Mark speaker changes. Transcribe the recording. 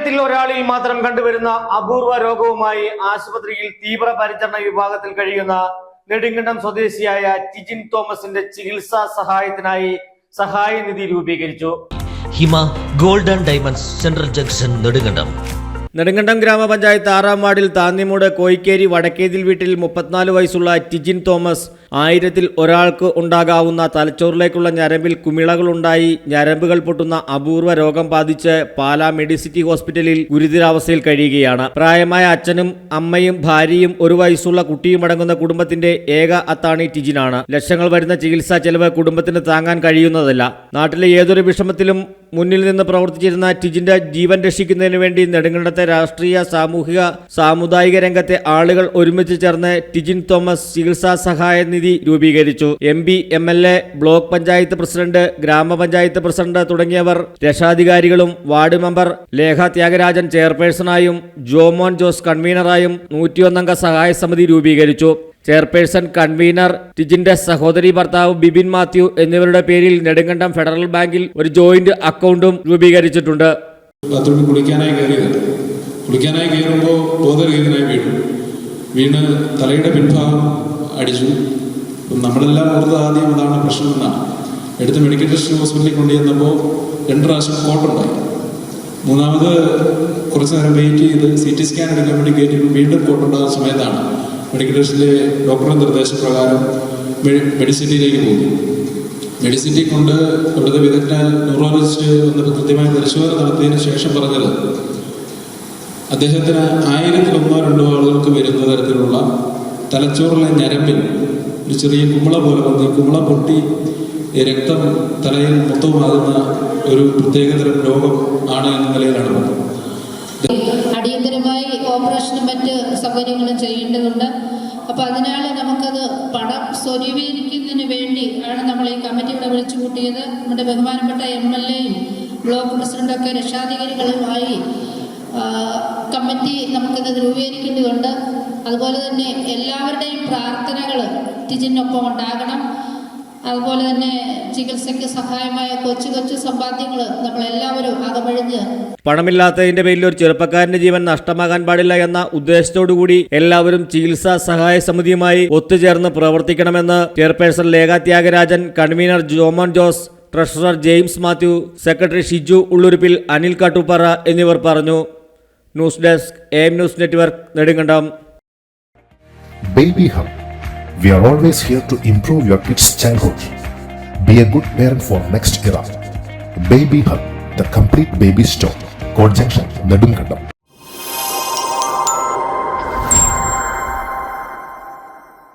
Speaker 1: ആയിരത്തിൽ ഒരാളിൽ മാത്രം കണ്ടുവരുന്ന അപൂർവ രോഗവുമായി ആശുപത്രിയിൽ തീവ്രപരിചരണ വിഭാഗത്തിൽ കഴിയുന്ന നെടുങ്കണ്ടം സ്വദേശിയായ ടിജിൻ തോമസിന്റെ ചികിത്സാ സഹായത്തിനായി സഹായനിധി രൂപീകരിച്ചു.
Speaker 2: Hima gold and diamonds, central junction, Nedumkandam.
Speaker 1: Nedumkandam ഗ്രാമപഞ്ചായത്ത് 6-ാം വാർഡിൽ താന്നിമൂട് കോയിക്കേരി വടക്കേതിൽ വീട്ടിൽ 34 വയസ്സുള്ള ടിജിൻ തോമസ് 1000ൽ ഒരാൾക്ക് ഉണ്ടാകാവുന്ന തലച്ചോറിലേക്കുള്ള ഞരമ്പിൽ കുമിളകളുണ്ടായി ഞരമ്പുകൾ പൊട്ടുന്ന അപൂർവ രോഗം ബാധിച്ച് പാലാ മെഡിസിറ്റി ഹോസ്പിറ്റലിൽ ഗുരുതരാവസ്ഥയിൽ കഴിയുകയാണ്. പ്രായമായ അച്ഛനും അമ്മയും ഭാര്യയും 1 വയസ്സുള്ള കുട്ടിയും അടങ്ങുന്ന കുടുംബത്തിന്റെ ഏക അത്താണി ടിജിനാണ്. ലക്ഷങ്ങൾ വരുന്ന ചികിത്സാ ചെലവ് കുടുംബത്തിന് താങ്ങാൻ കഴിയുന്നതല്ല. നാട്ടിലെ ഏതൊരു വിഷമത്തിലും മുന്നിൽ നിന്ന് പ്രവർത്തിച്ചിരുന്ന ടിജിന്റെ ജീവൻ രക്ഷിക്കുന്നതിന് വേണ്ടി നെടുങ്കണ്ടത്തെ രാഷ്ട്രീയ, സാമൂഹിക, സാമുദായിക രംഗത്തെ ആളുകൾ ഒരുമിച്ച് ചേർന്ന് ടിജിൻ തോമസ് ചികിത്സാ സഹായ നിധി രൂപീകരിച്ചു. MP, MLA, block panchayat president, ഗ്രാമപഞ്ചായത്ത് പ്രസിഡന്റ് തുടങ്ങിയവർ രക്ഷാധികാരികളും വാർഡ് മെമ്പർ ലേഖ ത്യാഗരാജൻ ചെയർപേഴ്സണായും ജോമോൻ ജോസ് കൺവീനറായും 101 അംഗ സഹായ സമിതി രൂപീകരിച്ചു. ചെയർപേഴ്സൺ, കൺവീനർ, ടിജിന്റെ സഹോദരി ഭർത്താവ് ബിബിൻ മാത്യു എന്നിവരുടെ പേരിൽ നെടുങ്കണ്ടം ഫെഡറൽ ബാങ്കിൽ ഒരു ജോയിന്റ് അക്കൗണ്ടും രൂപീകരിച്ചിട്ടുണ്ട്.
Speaker 3: കുളിക്കാനായി കയറുമ്പോൾ ബോധരഹിതനായി വീണ് തലയുടെ പിൻഭാഗം അടിച്ചു. നമ്മളെല്ലാം ഓർത്ത് ആദ്യം അതാണ് പ്രശ്നമെന്നാണ്. എടുത്ത് മെഡിക്കൽ ടെസ്റ്റ് ഹോസ്പിറ്റലിൽ കൊണ്ടുചെന്നപ്പോൾ 2 പ്രാവശ്യം കോട്ടുണ്ടായി. മൂന്നാമത് കുറച്ച് നേരം വെയിറ്റ് ചെയ്ത് CT സ്കാൻ എടുക്കാൻ വേണ്ടി കയറ്റി വീണ്ടും കോട്ടുണ്ടാകുന്ന സമയത്താണ് മെഡിക്കൽ ടെസ്റ്റിലെ ഡോക്ടറുടെ നിർദ്ദേശപ്രകാരം മെഡിസിറ്റിയിലേക്ക് പോകുന്നു. മെഡിസിറ്റി കൊണ്ട് ഇവിടുത്തെ വിദഗ്ധ ന്യൂറോളജിസ്റ്റ് വന്ന് കൃത്യമായ പരിശോധന നടത്തിയതിനു ശേഷം പറഞ്ഞത് അദ്ദേഹത്തിന് 1000ൽ 1-2 ആളുകൾക്ക് വരുന്ന തരത്തിലുള്ള തലച്ചോറിലെ ഞരമ്പിൽ ഒരു ചെറിയ കുമിള പോലെ വന്ന് കുമിള പൊട്ടി രക്തം തലയിൽ മൊത്തമാകുന്ന ഒരു പ്രത്യേകതരം രോഗം ആണ് എന്ന നിലയിലാണ് പറഞ്ഞത്.
Speaker 4: അടിയന്തരമായി ഓപ്പറേഷനും മറ്റ് സൗകര്യങ്ങളും ചെയ്യേണ്ടതുണ്ട്. അപ്പോൾ അതിനാൽ നമുക്കത് പണം സ്വരൂപീകരിക്കുന്നതിന് വേണ്ടി ആണ് നമ്മൾ ഈ കമ്മിറ്റി ഇവിടെ വിളിച്ചു കൂട്ടിയത്. നമ്മുടെ ബഹുമാനപ്പെട്ട MLAയും ബ്ലോക്ക് പ്രസിഡന്റൊക്കെ രക്ഷാധികാരികളുമായി കമ്മിറ്റി നമുക്കിത് രൂപീകരിക്കേണ്ടതുണ്ട്. അതുപോലെ തന്നെ എല്ലാവരുടെയും പ്രാർത്ഥനകൾ ടിജിനൊപ്പം ഉണ്ടാകണം. അതുപോലെ തന്നെ ചികിത്സയ്ക്ക് സഹായമായ കൊച്ചു സമ്പാദ്യങ്ങൾ നമ്മളെല്ലാവരും അകമഴിഞ്ഞ്
Speaker 1: പണമില്ലാത്തതിന്റെ പേരിൽ ഒരു ചെറുപ്പക്കാരന്റെ ജീവൻ നഷ്ടമാകാൻ പാടില്ല എന്ന ഉദ്ദേശത്തോടുകൂടി എല്ലാവരും ചികിത്സാ സഹായ സമിതിയുമായി ഒത്തുചേർന്ന് പ്രവർത്തിക്കണമെന്ന് chairperson Lekha Thyagarajan, convener Jomon Jose, treasurer James Mathew, secretary Shiju ഉള്ളുരുപ്പിൽ, അനിൽ കാട്ടുപാറ എന്നിവർ പറഞ്ഞു. News desk, AM news network, Nedumkandam.
Speaker 5: Baby Hub. We are always here to improve your kids' childhood. Be a good parent for next era. Baby Hub, the complete baby store. Court Junction, Nedunkandam.